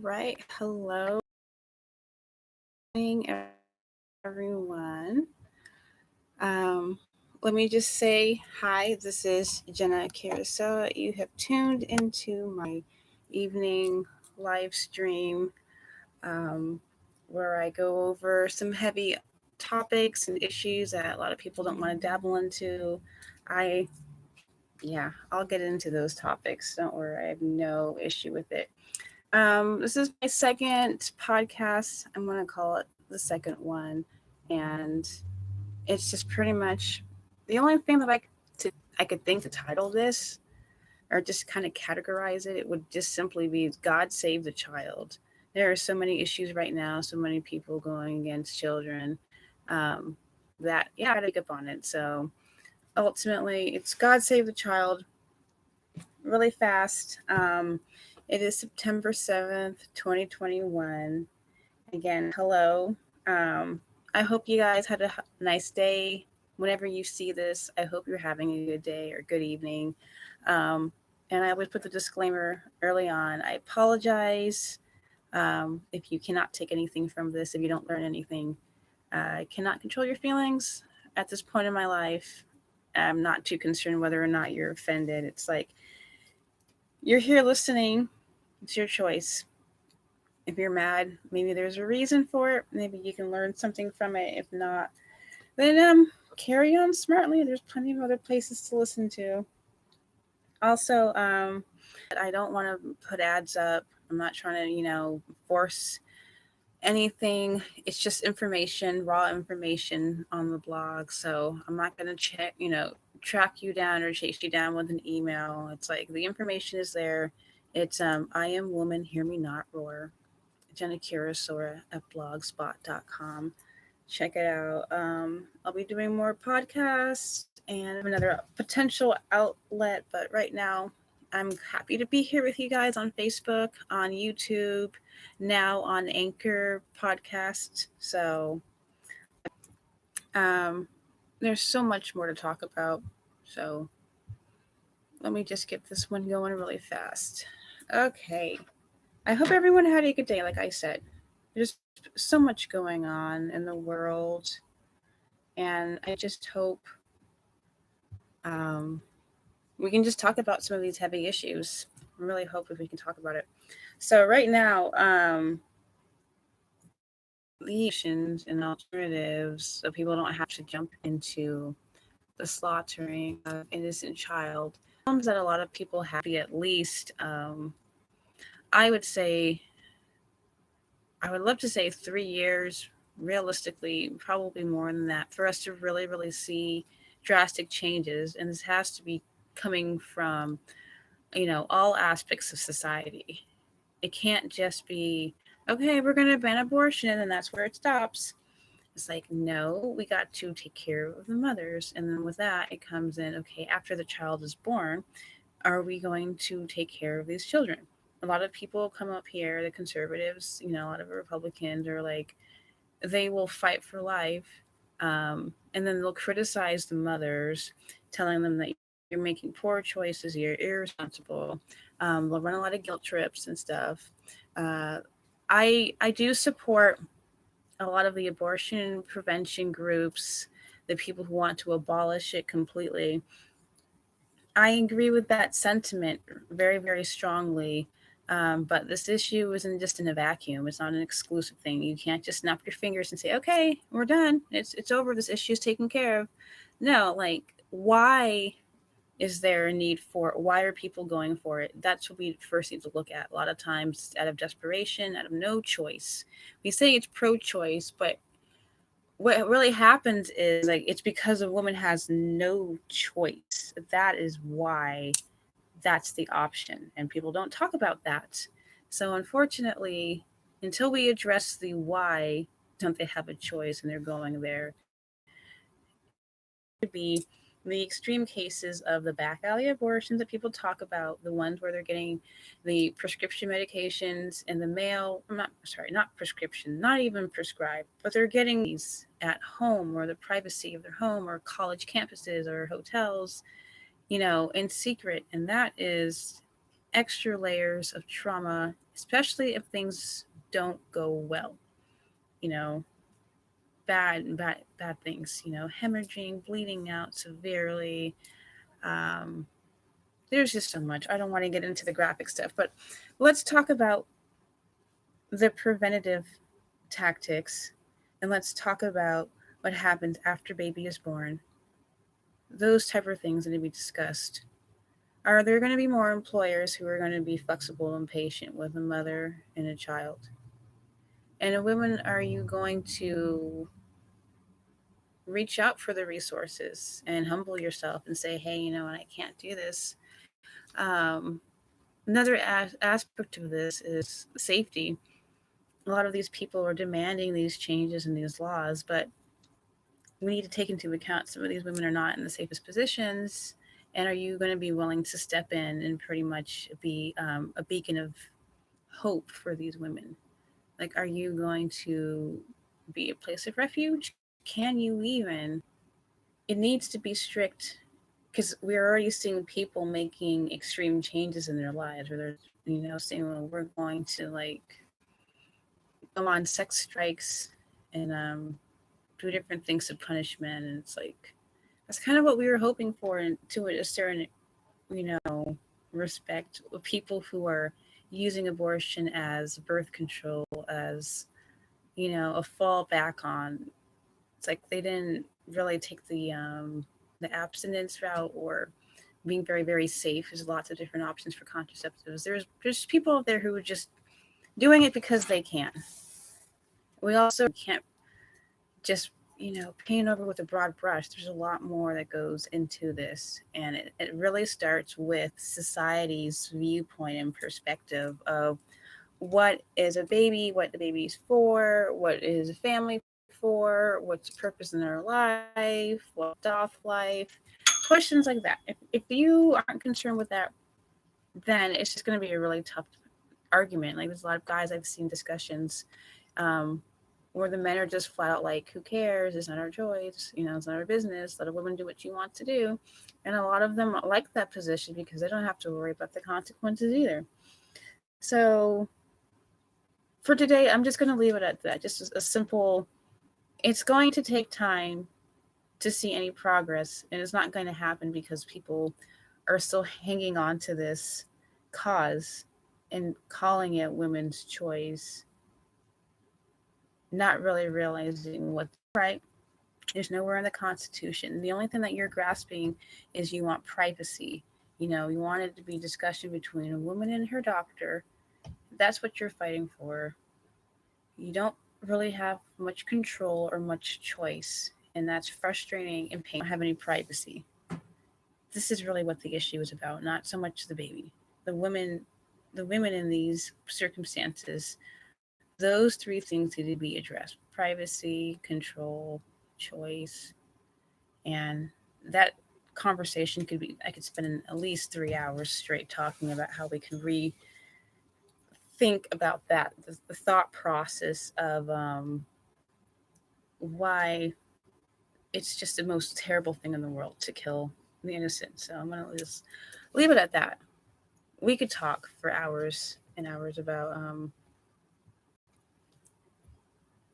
right. Hello, everyone. Let me just say hi. This is Jenna Carousel. You have tuned into my evening live stream where I go over some heavy topics and issues that a lot of people don't want to dabble into. I, yeah, I'll get into those topics. Don't worry, I have no issue with it. This is my second podcast. I'm going to call it the second one. And it's just pretty much the only thing that I could think to title this or just kind of categorize it, it would just simply be God Save the Child. There are so many issues right now, so many people going against children um, that, yeah, I got to pick up on it. So ultimately, it's God Save the Child really fast. It is September 7th, 2021. Again, hello. Um, I hope you guys had a nice day. Whenever you see this, I hope you're having a good day or good evening. Um, and I always put the disclaimer early on. I apologize if you cannot take anything from this, if you don't learn anything. I cannot control your feelings at this point in my life. I'm not too concerned whether or not you're offended. It's like you're here listening, it's your choice. If you're mad, maybe there's a reason for it. Maybe you can learn something from it. If not, then carry on smartly. There's plenty of other places to listen to. Also, I don't want to put ads up. I'm not trying to, force anything. It's just information, raw information on the blog. So I'm not going to track you down or chase you down with an email. It's like the information is there. It's I am woman, hear me not roar. Jenna Kirasora at blogspot.com. Check it out. I'll be doing more podcasts and another potential outlet, but right now I'm happy to be here with you guys on Facebook, on YouTube, now on Anchor Podcast. So um, there's so much more to talk about. So let me just get this one going really fast. Okay. I hope everyone had a good day, like I said. There's so much going on in the world, and I just hope um, we can just talk about some of these heavy issues. I really hope if we can talk about it. So right now, the options and alternatives so people don't have to jump into the slaughtering of innocent child. Problems that a lot of people have, be at least, I would say, I would love to say 3 years, realistically, probably more than that, for us to really, really see drastic changes. And this has to be coming from, all aspects of society. It can't just be, okay, we're going to ban abortion and that's where it stops. It's like, no, we got to take care of the mothers. And then with that, it comes in, okay, after the child is born, are we going to take care of these children? A lot of people come up here, the conservatives, a lot of Republicans are like, they will fight for life. And then they'll criticize the mothers, telling them that you're making poor choices, you're irresponsible. They'll run a lot of guilt trips and stuff. Uh, I do support a lot of the abortion prevention groups, the people who want to abolish it completely. I agree with that sentiment very, very strongly. But this issue isn't just in a vacuum. It's not an exclusive thing. You can't just snap your fingers and say, "Okay, we're done. It's over. This issue is taken care of." No, like why is there a need for it? Why are people going for it? That's what we first need to look at. A lot of times, out of desperation, out of no choice. We say it's pro-choice, but what really happens is like it's because a woman has no choice. That is why that's the option, and people don't talk about that. So unfortunately, until we address the why don't they have a choice and they're going there, it could be the extreme cases of the back alley abortions that people talk about, the ones where they're getting the prescription medications in the mail. I'm not sorry, not prescription, not even prescribed, but they're getting these at home or the privacy of their home or college campuses or hotels, in secret. And that is extra layers of trauma especially if things don't go well. You know, bad things. You know, hemorrhaging, bleeding out severely. Um, there's just so much. I don't want to get into the graphic stuff, but let's talk about the preventative tactics, and let's talk about what happens after baby is born. Those type of things need to be discussed. Are there going to be more employers who are going to be flexible and patient with a mother and a child? And a woman, are you going to reach out for the resources and humble yourself and say, hey, I can't do this? Um, another aspect of this is safety. A lot of these people are demanding these changes in these laws, but we need to take into account some of these women are not in the safest positions. And are you going to be willing to step in and pretty much be a beacon of hope for these women? Like, are you going to be a place of refuge? Can you even? It needs to be strict because we're already seeing people making extreme changes in their lives where they're, saying, well, we're going to like go on sex strikes and do different things to punish men. And it's like, that's kind of what we were hoping for, and to a certain, you know, respect with people who are using abortion as birth control, as, a fallback on. It's like they didn't really take the abstinence route or being very, very safe. There's lots of different options for contraceptives. There's people out there who are just doing it because they can. We also can't just paint over with a broad brush. There's a lot more that goes into this, and it really starts with society's viewpoint and perspective of what is a baby, what the baby's for, what is a family for, what's the purpose in their life, what's off life, questions like that. If you aren't concerned with that, then it's just going to be a really tough argument. Like, there's a lot of guys I've seen discussions um, where the men are just flat out like, who cares? It's not our choice. It's not our business. Let a woman do what she wants to do. And a lot of them like that position because they don't have to worry about the consequences either. So for today, I'm just going to leave it at that. Just a simple, it's going to take time to see any progress. And it's not going to happen because people are still hanging on to this cause and calling it women's choice, not really realizing what's right. There's nowhere in the Constitution. The only thing that you're grasping is you want privacy. You want it to be discussion between a woman and her doctor. That's what you're fighting for. You don't really have much control or much choice, and that's frustrating and painful. You don't have any privacy. This is really what the issue is about, not so much the baby. The women in these circumstances, those three things need to be addressed: privacy, control, choice. And that conversation could be, I could spend at least 3 hours straight talking about how we can rethink about that, the thought process of why it's just the most terrible thing in the world to kill the innocent. So I'm going to just leave it at that. We could talk for hours and hours about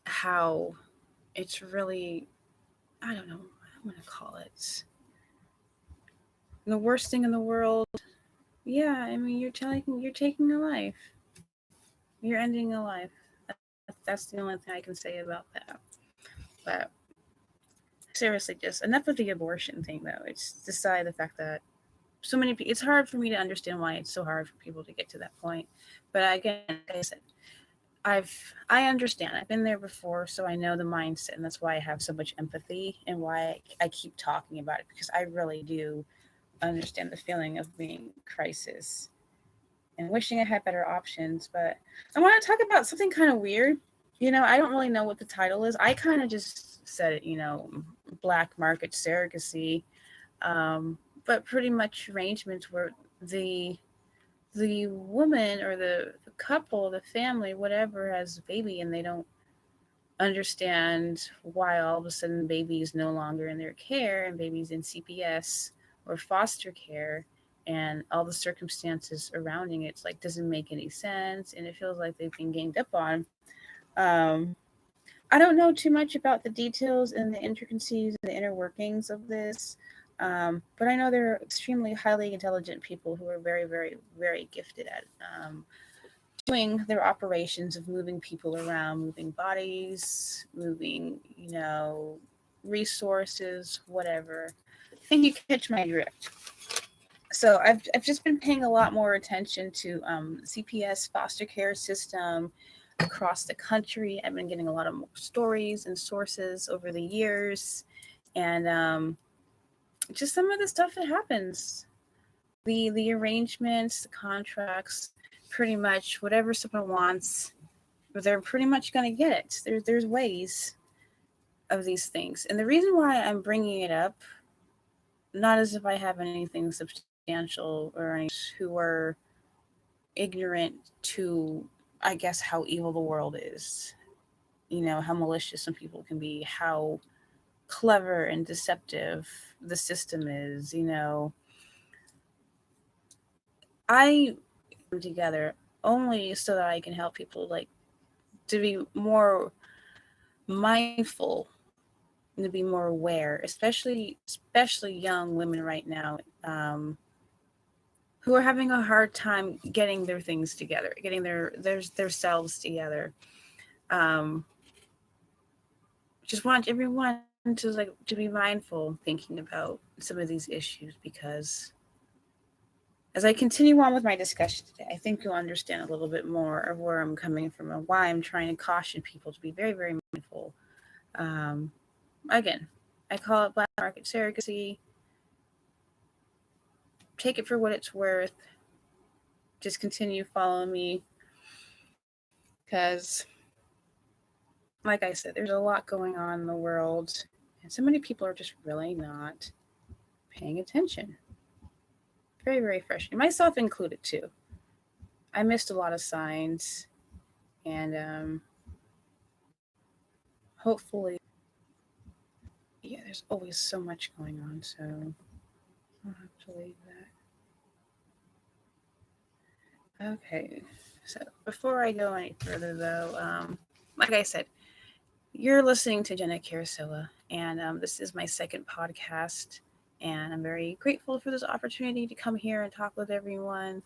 how it's really, I don't know, I'm going to call it the worst thing in the world. Yeah, I mean, you're taking a life. You're ending a life. That's the only thing I can say about that. But seriously, just enough of the abortion thing, though. It's decided the fact that so many people, it's hard for me to understand why it's so hard for people to get to that point. But again, like I said, I've I understand. I've been there before, so I know the mindset, and that's why I have so much empathy and why I keep talking about it, because I really do understand the feeling of being crisis and wishing I had better options. But I want to talk about something kind of weird. I don't really know what the title is. I kind of just said it, black market surrogacy, but pretty much arrangements where the woman or the couple, the family, whatever, has a baby and they don't understand why all of a sudden baby is no longer in their care and baby's in CPS or foster care, and all the circumstances surrounding it, it's like doesn't make any sense, and it feels like they've been ganged up on. Um, I don't know too much about the details and the intricacies and the inner workings of this, but I know they're extremely highly intelligent people who are very, very, very gifted at doing their operations of moving people around, moving bodies, moving, resources, whatever. I think you catch my drift. So I've just been paying a lot more attention to CPS foster care system across the country. I've been getting a lot of more stories and sources over the years, and just some of the stuff that happens, the arrangements, the contracts, pretty much whatever someone wants, they're pretty much going to get it. There's ways of these things, and the reason why I'm bringing it up, not as if I have anything substantial or any who are ignorant to, I guess, how evil the world is. How malicious some people can be, how clever and deceptive the system is. I come together only so that I can help people, like, to be more mindful and to be more aware, especially young women right now, who are having a hard time getting their things together, getting their selves together. Um, just want everyone to be mindful, thinking about some of these issues, because as I continue on with my discussion today, I think you'll understand a little bit more of where I'm coming from and why I'm trying to caution people to be very, very mindful. Um, Again, I call it black market surrogacy. Take it for what it's worth. Just continue following me, because, like I said, there's a lot going on in the world, and so many people are just really not paying attention. Very, very frustrating. Myself included, too. I missed a lot of signs, and hopefully, yeah, there's always so much going on, so I'll have to leave that. Okay, so before I go any further, though, like I said, you're listening to Jenna Karasoa, and this is my second podcast, and I'm very grateful for this opportunity to come here and talk with everyone.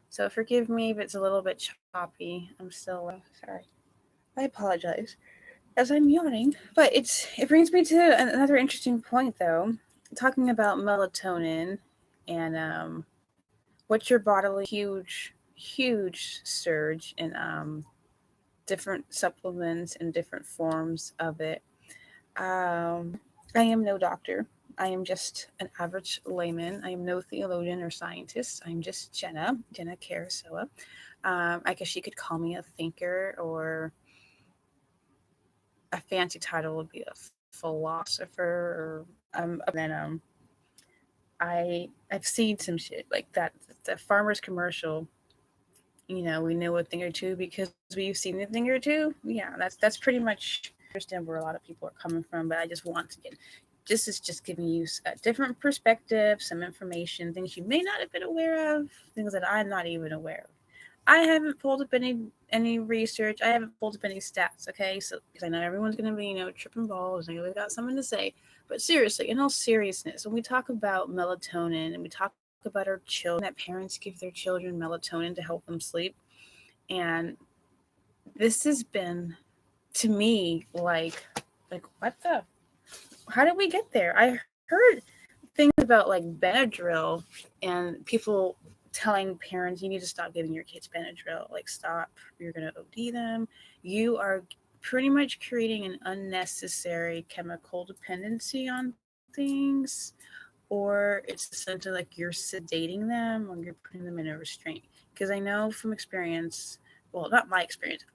So forgive me if it's a little bit choppy. I'm still sorry. I apologize as I'm yawning, but it brings me to another interesting point, though, talking about melatonin and what your bodily huge surge in different supplements and different forms of it. I am no doctor. I am just an average layman. I am no theologian or scientist. I'm just Jenna Karasoa. I guess you could call me a thinker, or a fancy title would be a philosopher. Or then I've seen some shit like that. The farmer's commercial. We know a thing or two because we've seen a thing or two. Yeah, that's pretty much. I understand where a lot of people are coming from, but I just want to get. This is just giving you a different perspective, some information, things you may not have been aware of, things that I'm not even aware of. I haven't pulled up any research. I haven't pulled up any stats. Okay, so because I know everyone's gonna be tripping balls and they got something to say. But seriously, in all seriousness, when we talk about melatonin and we talk about our children, that parents give their children melatonin to help them sleep, and this has been, to me, like what the? How did we get there? I heard things about like Benadryl and people telling parents you need to stop giving your kids Benadryl. Like, stop, you're going to OD them. You are pretty much creating an unnecessary chemical dependency on things, or it's essentially like you're sedating them or you're putting them in a restraint. Because I know from experience, well, not my experience,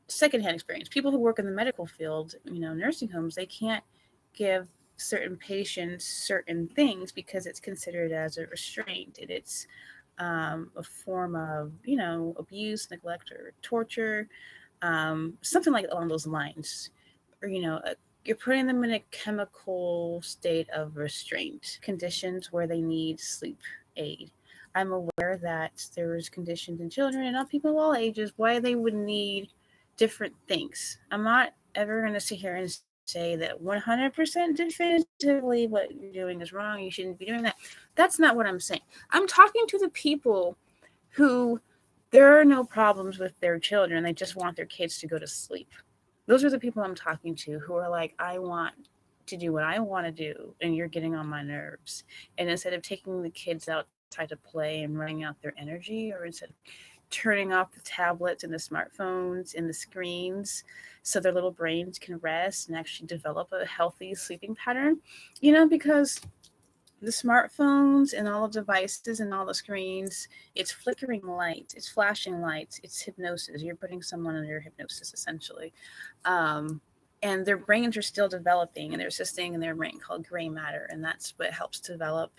secondhand experience, people who work in the medical field, nursing homes, they can't give certain patients certain things because it's considered as a restraint, and it's a form of abuse, neglect, or torture, something like along those lines, or you're putting them in a chemical state of restraint conditions where they need sleep aid. I'm aware that there's conditions in children and not people of all ages why they would need different things. I'm not ever going to sit here and say that 100% definitively what you're doing is wrong. You shouldn't be doing that. That's not what I'm saying. I'm talking to the people who there are no problems with their children. They just want their kids to go to sleep. Those are the people I'm talking to who are like, I want to do what I want to do, and you're getting on my nerves. And instead of taking the kids outside to play and running out their energy, or instead of turning off the tablets and the smartphones and the screens so their little brains can rest and actually develop a healthy sleeping pattern, because the smartphones and all the devices and all the screens, it's flickering lights, it's flashing lights, it's hypnosis. You're putting someone under hypnosis essentially. Um, and their brains are still developing, and there's this thing in their brain called gray matter, and that's what helps develop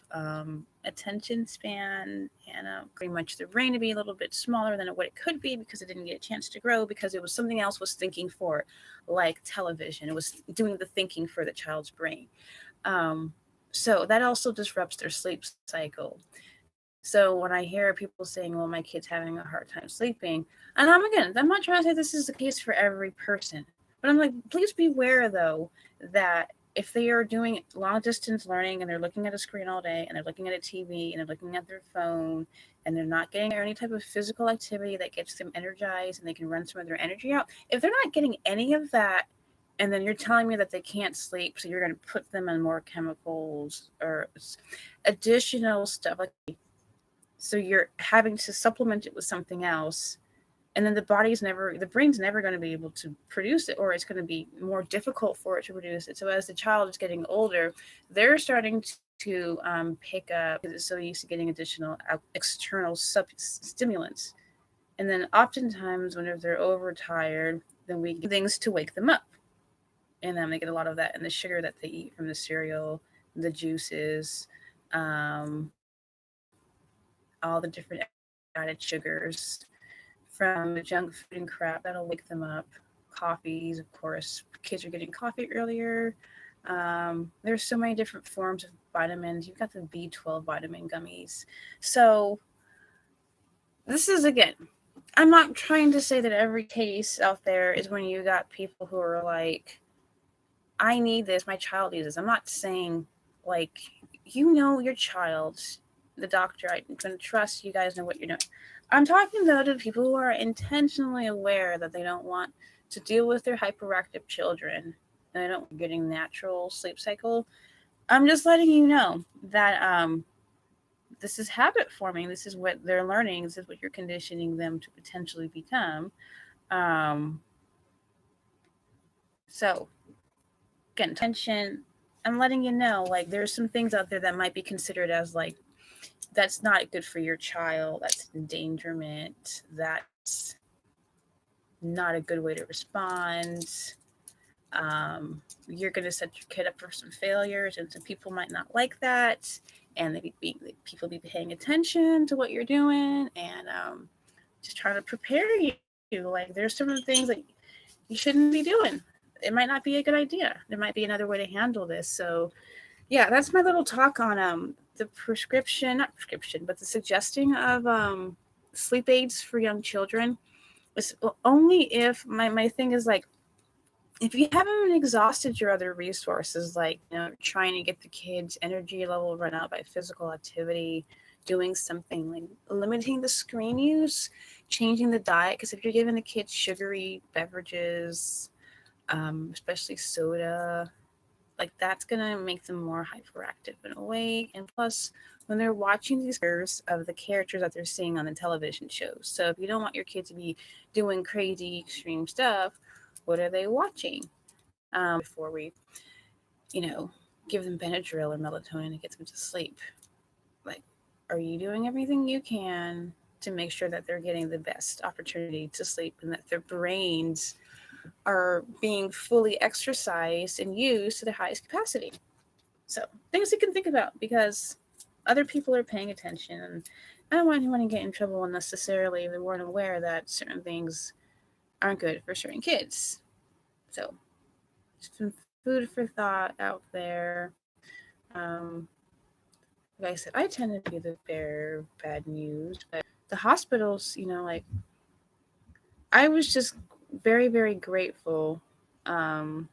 attention span and pretty much their brain to be a little bit smaller than what it could be because it didn't get a chance to grow because it was something else was thinking for it, like television. It was doing the thinking for the child's brain. Um, so that also disrupts their sleep cycle. So when I hear people saying, "Well, my kid's having a hard time sleeping," and I'm not trying to say this is the case for every person, but I'm like, please beware though that if they are doing long distance learning and they're looking at a screen all day and they're looking at a TV and they're looking at their phone and they're not getting any type of physical activity that gets them energized and they can run some of their energy out, if they're not getting any of that, and then you're telling me that they can't sleep, so you're going to put them on more chemicals or additional stuff, like, so you're having to supplement it with something else, and then the brain's never going to be able to produce it, or it's going to be more difficult for it to produce it. So as the child is getting older, they're starting to pick up because it's so used to getting additional external stimulants. And then oftentimes whenever they're overtired, then we give things to wake them up, and then they get a lot of that in the sugar that they eat from the cereal, the juices, um, all the different added sugars from the junk food and crap that'll wake them up. Coffees, of course, kids are getting coffee earlier. There's so many different forms of vitamins. You've got the B12 vitamin gummies. So this is, again, I'm not trying to say that every case out there is when you got people who are like, I need this, my child needs this. I'm not saying, like, your child, the doctor, I'm going to trust you guys know what you're doing. I'm talking though to people who are intentionally aware that they don't want to deal with their hyperactive children and they don't getting natural sleep cycle. I'm just letting you know that this is habit forming. This is what they're learning. This is what you're conditioning them to potentially become. Um, so again, tension. I'm letting you know, like, there's some things out there that might be considered as like, that's not good for your child. That's endangerment. That's not a good way to respond. You're going to set your kid up for some failures, and some people might not like that. And people be paying attention to what you're doing, and just trying to prepare you. Like, there's some of the things that you shouldn't be doing. It might not be a good idea. There might be another way to handle this. So, yeah, that's my little talk on the not prescription, but the suggesting of sleep aids for young children. It's only if my thing is like, if you haven't exhausted your other resources, like, trying to get the kids' energy level run out by physical activity, doing something like limiting the screen use, changing the diet, because if you're giving the kids sugary beverages, especially soda, like, that's gonna make them more hyperactive in a way. And plus, when they're watching these of the characters that they're seeing on the television shows, so if you don't want your kid to be doing crazy extreme stuff, what are they watching? Before we, you know, give them Benadryl or melatonin to get them to sleep. Like, are you doing everything you can to make sure that they're getting the best opportunity to sleep and that their brains are being fully exercised and used to their highest capacity? So, things you can think about, because other people are paying attention. And I don't want anyone to get in trouble unnecessarily if they weren't aware that certain things aren't good for certain kids. So, some food for thought out there. Um, like I said, I tend to be the bearer of bad news, but the hospitals, like I was just very, very grateful um,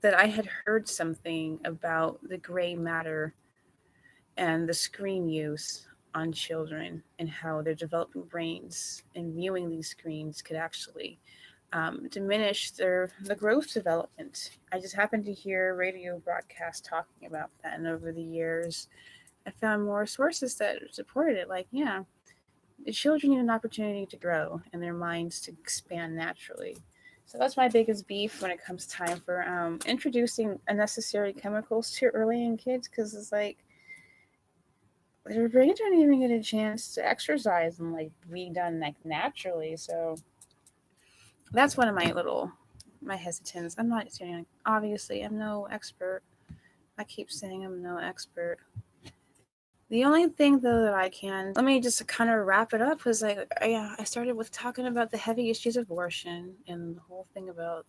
that I had heard something about the gray matter and the screen use on children and how their developing brains and viewing these screens could actually diminish the growth development. I just happened to hear a radio broadcast talking about that, and over the years, I found more sources that supported it. Like, yeah, the children need an opportunity to grow and their minds to expand naturally. So that's my biggest beef when it comes time for introducing unnecessary chemicals too early in kids, because it's like their brains aren't even get a chance to exercise and like be done like naturally. So that's one of my hesitance. I'm not saying, obviously I'm no expert. I keep saying I'm no expert. The only thing though that I can, let me just kind of wrap it up, was like I started with talking about the heavy issues of abortion and the whole thing about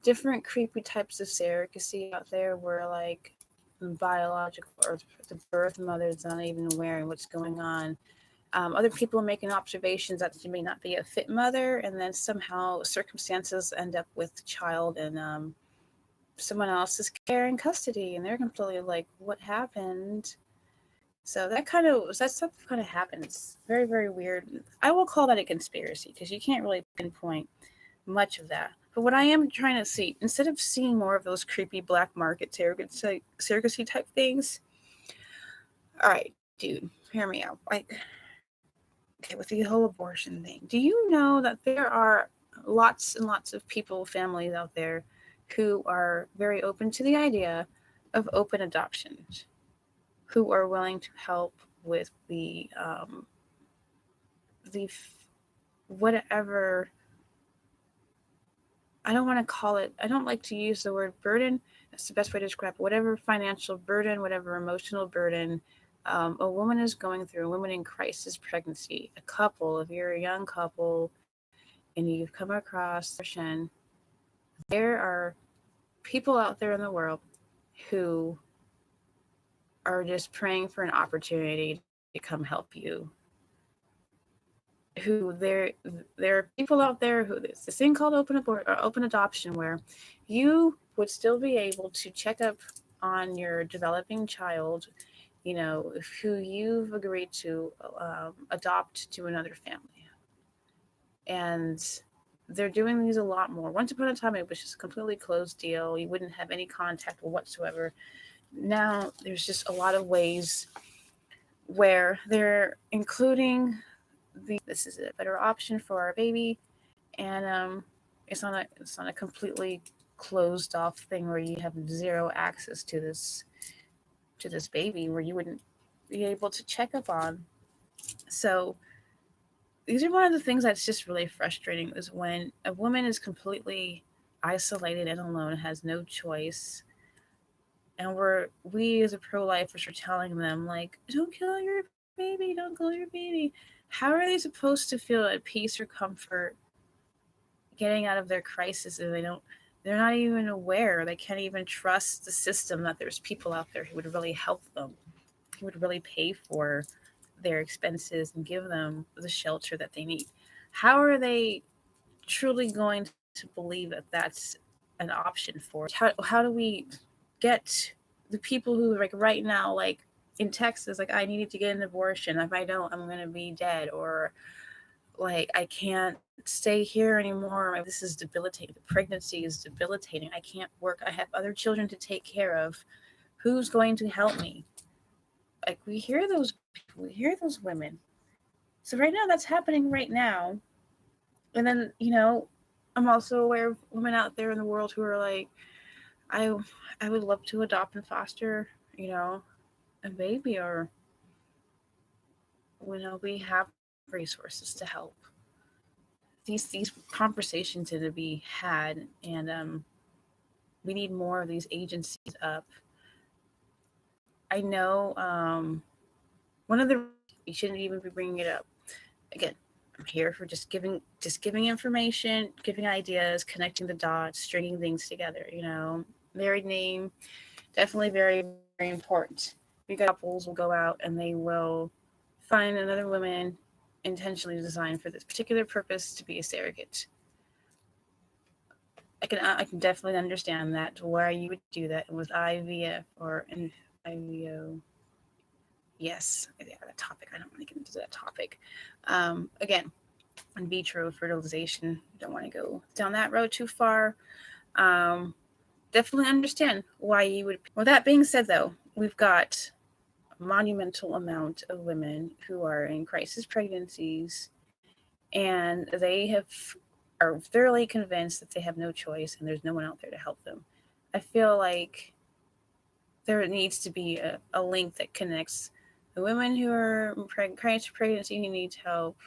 different creepy types of surrogacy out there where like biological or the birth mother is not even aware of what's going on. Other people are making observations that she may not be a fit mother, and then somehow circumstances end up with the child and someone else's care and custody, and they're completely like, "What happened?" So that stuff kind of happens. Very, very weird. I will call that a conspiracy because you can't really pinpoint much of that. But what I am trying to see, instead of seeing more of those creepy black market surrogacy type things, all right, dude, hear me out. Like, okay, with the whole abortion thing, do you know that there are lots and lots of people, families out there who are very open to the idea of open adoptions, who are willing to help with the whatever, I don't want to call it, I don't like to use the word burden. That's the best way to describe it. Whatever financial burden, whatever emotional burden a woman is going through, a woman in crisis pregnancy, a couple, if you're a young couple and you've come across abortion, there are people out there in the world who are just praying for an opportunity to come help you. Who there are people out there who, there's this thing called open adoption, where you would still be able to check up on your developing child, who you've agreed to adopt to another family. And they're doing these a lot more. Once upon a time, it was just a completely closed deal. You wouldn't have any contact whatsoever. Now there's just a lot of ways where they're including this is a better option for our baby, and it's not a completely closed off thing where you have zero access to this baby, where you wouldn't be able to check up on. So these are one of the things that's just really frustrating, is when a woman is completely isolated and alone, has no choice, and we as a pro-lifers are telling them like, don't kill your baby, don't kill your baby. How are they supposed to feel at peace or comfort getting out of their crisis if they're not even aware, they can't even trust the system, that there's people out there who would really help them, who would really pay for their expenses and give them the shelter that they need? How are they truly going to believe that that's an option for us? How do we get the people who, like, right now, like in Texas, like, I needed to get an abortion, if I don't, I'm gonna be dead, or like, I can't stay here anymore, this is debilitating, the pregnancy is debilitating, I can't work, I have other children to take care of, who's going to help me? Like, we hear those people, we hear those women. So right now that's happening right now. And then, I'm also aware of women out there in the world who are like, I I would love to adopt and foster, a baby, or we have resources to help. These conversations need to be had, and we need more of these agencies up. I know one of the reasons you shouldn't even be bringing it up. Again, I'm here for just giving information, giving ideas, connecting the dots, stringing things together. Married name, definitely very, very important. We got couples will go out and they will find another woman intentionally designed for this particular purpose to be a surrogate. I can definitely understand that why you would do that with IVF or in IVO. Yes, yeah, that topic. I don't want to get into that topic. Again, in vitro fertilization. Don't want to go down that road too far. Um, Definitely understand why you would. Well, that being said, though, we've got a monumental amount of women who are in crisis pregnancies, and they are thoroughly convinced that they have no choice and there's no one out there to help them. I feel like there needs to be a link that connects the women who are crisis pregnancy who need help,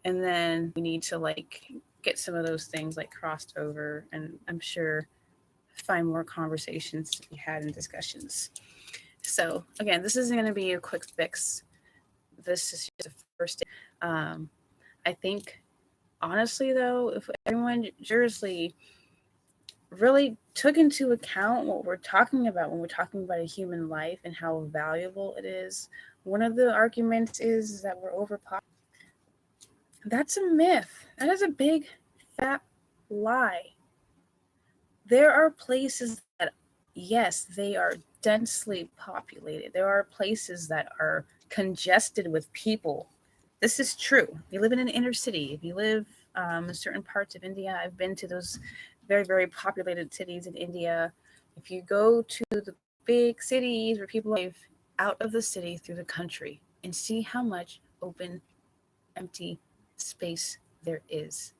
and then we need to like get some of those things like crossed over, and I'm sure find more conversations to be had and discussions. So again, this isn't going to be a quick fix. This is just a first step. I think honestly though, if everyone seriously really took into account what we're talking about when we're talking about a human life and how valuable it is, one of the arguments is that we're overpopulated. That's a myth. That is a big fat lie. There are places that, yes, they are densely populated. There are places that are congested with people. This is true. If you live in an inner city, if you live in certain parts of India, I've been to those very, very populated cities in India. If you go to the big cities where people live out of the city through the country and see how much open, empty space there is.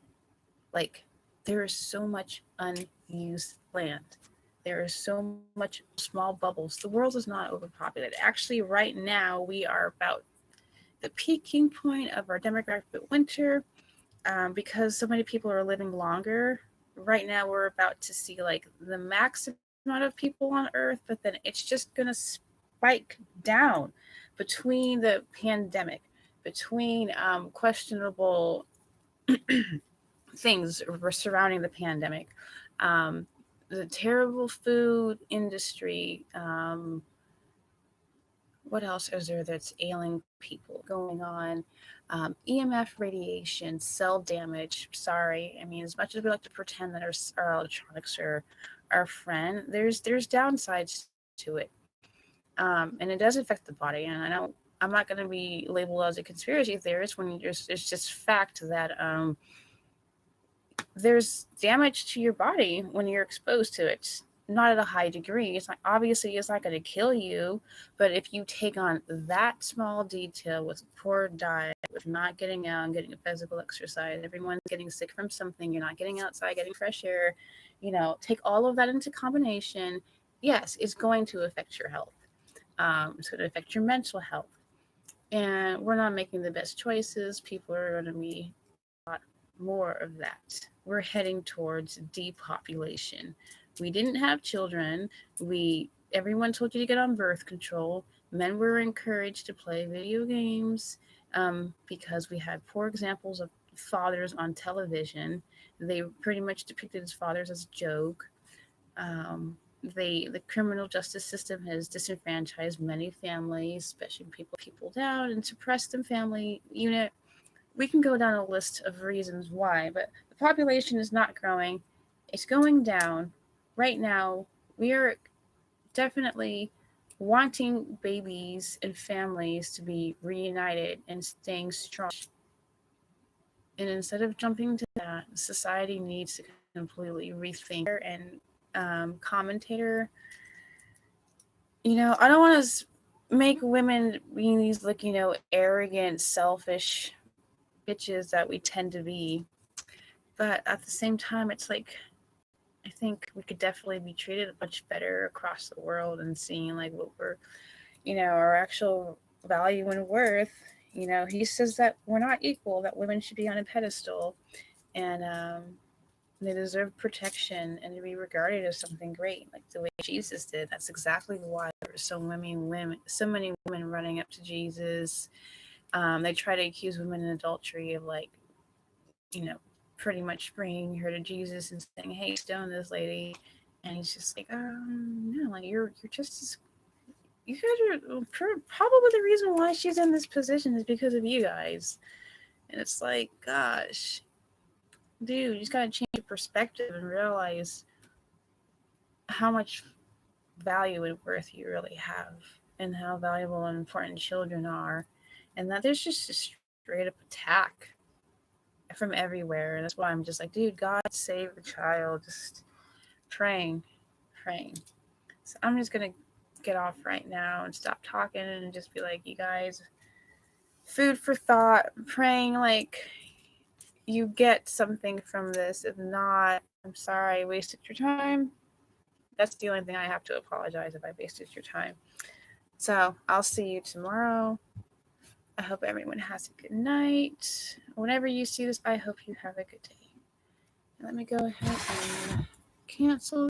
Like, there is so much unused land. There is so much small bubbles. The world is not overpopulated. Actually, right now, we are about the peaking point of our demographic winter, because so many people are living longer. Right now, we're about to see like the max amount of people on Earth, but then it's just going to spike down between the pandemic, between questionable things surrounding the pandemic, um, the terrible food industry. What else is there that's ailing people going on? EMF radiation, cell damage. Sorry, I mean, as much as we like to pretend that our electronics are our friend, there's downsides to it, and it does affect the body. And I know I'm not going to be labeled as a conspiracy theorist when it's just fact that there's damage to your body when you're exposed to it. Not at a high degree. It's not obviously it's not going to kill you, but if you take on that small detail with poor diet, with not getting out and getting a physical exercise, everyone's getting sick from something. You're not getting outside, getting fresh air. Take all of that into combination. Yes, it's going to affect your health. It's going to affect your mental health, and we're not making the best choices. People are going to be more of that. We're heading towards depopulation. We didn't have children. Everyone told you to get on birth control. Men were encouraged to play video games, because we had poor examples of fathers on television. They pretty much depicted as fathers as a joke. The criminal justice system has disenfranchised many families, especially people down, and suppressed the family unit. We can go down a list of reasons why, but the population is not growing. It's going down. Right now, we are definitely wanting babies and families to be reunited and staying strong. And instead of jumping to that, society needs to completely rethink. And commentator, I don't want to make women being these arrogant, selfish bitches that we tend to be. But at the same time, it's like, I think we could definitely be treated much better across the world and seeing like what we're, our actual value and worth. He says that we're not equal, that women should be on a pedestal, and they deserve protection and to be regarded as something great, like the way Jesus did. That's exactly why there were so many women running up to Jesus. They try to accuse women in adultery of you know, pretty much bringing her to Jesus and saying, "Hey, stone this lady," and he's just like, "No, like you're just as you guys are probably the reason why she's in this position is because of you guys. And it's like, gosh, dude, you just gotta change your perspective and realize how much value and worth you really have, and how valuable and important children are, and that there's just a straight up attack from everywhere. And that's why I'm just like, dude, God save the child. Just praying, praying. So I'm just gonna get off right now and stop talking and just be like, you guys, food for thought. Praying like you get something from this. If not, I'm sorry I wasted your time. That's the only thing I have to apologize if I wasted your time. So I'll see you tomorrow. I hope everyone has a good night. Whenever you see this, I hope you have a good day. Let me go ahead and cancel